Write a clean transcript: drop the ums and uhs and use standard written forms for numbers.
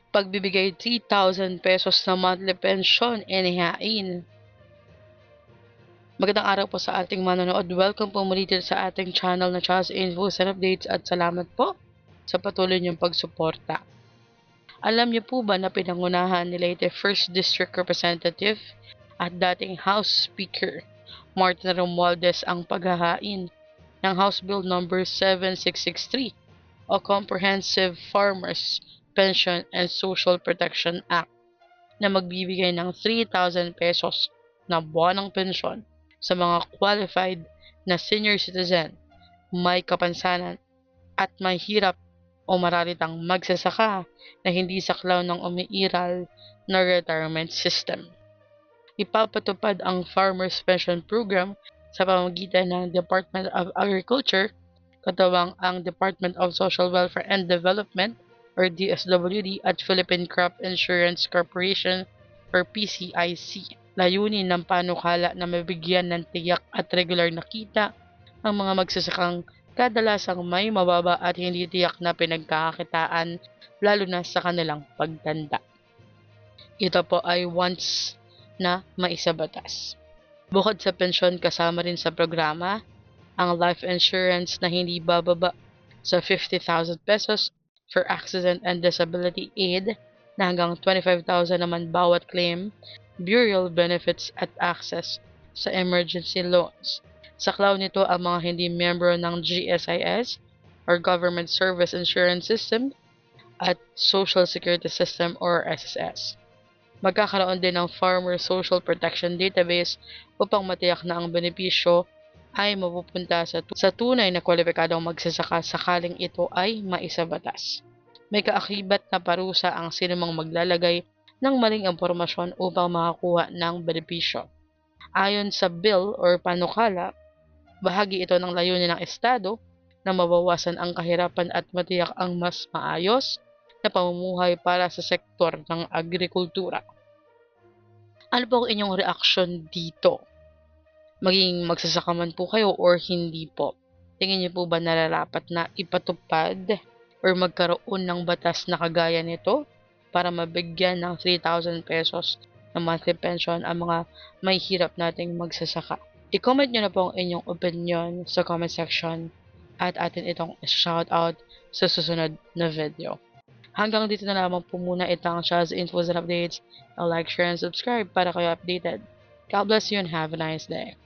pagbibigay 3,000 pesos na monthly pension inihain. Magandang araw po sa ating manonood. Welcome po muli dito sa ating channel na Charles Infos and Updates at salamat po sa patuloy niyong pagsuporta. Alam niyo po ba na pinangunahan ni Leyte 1st District Representative at dating House Speaker Martin Romualdez ang paghahain ng House Bill No. 7663 o Comprehensive Farmers Pension and Social Protection Act na magbibigay ng 3,000 pesos na buwanang pensyon sa mga qualified na senior citizen, may kapansanan at may hirap o mararitang magsasaka na hindi saklaw ng umiiral na retirement system. Ipapatupad ang Farmers Pension Program sa pamamagitan ng Department of Agriculture, katawang ang Department of Social Welfare and Development or DSWD at Philippine Crop Insurance Corporation or PCIC. Layunin ng panukala na mabigyan ng tiyak at regular na kita ang mga magsasakang kadalasang may mababa at hindi tiyak na pinagkakakitaan lalo na sa kanilang pagtanda. Ito po ay once na maisabatas. Bukod sa pensyon, kasama rin sa programa ang life insurance na hindi bababa sa 50,000 pesos for accident and disability aid na hanggang 25,000 naman bawat claim, burial benefits at access sa emergency loans. Saklaw nito ang mga hindi miyembro ng GSIS or Government Service Insurance System at Social Security System or SSS. Magkakaroon din ng Farmer Social Protection Database upang matiyak na ang benepisyo ay mapupunta sa tunay na kwalipikadong magsasaka sakaling ito ay maisabatas. May kaakibat na parusa ang sinumang maglalagay ng maling impormasyon upang makakuha ng benepisyo. Ayon sa bill or panukala, bahagi ito ng layunin ng Estado na mabawasan ang kahirapan at matiyak ang mas maayos na pamumuhay para sa sektor ng agrikultura. Ano po ang inyong reaksyon dito? Maging magsasaka man po kayo or hindi po. Tingin niyo po ba nararapat na ipatupad or magkaroon ng batas na kagaya nito para mabigyan ng 3,000 pesos na monthly pension ang mga may hirap nating magsasaka? I-comment nyo na po ang inyong opinion sa comment section at atin itong shoutout sa susunod na video. Hanggang dito na lamang po muna itang Charles Infos and Updates. Like, share, and subscribe para kayo updated. God bless you and have a nice day.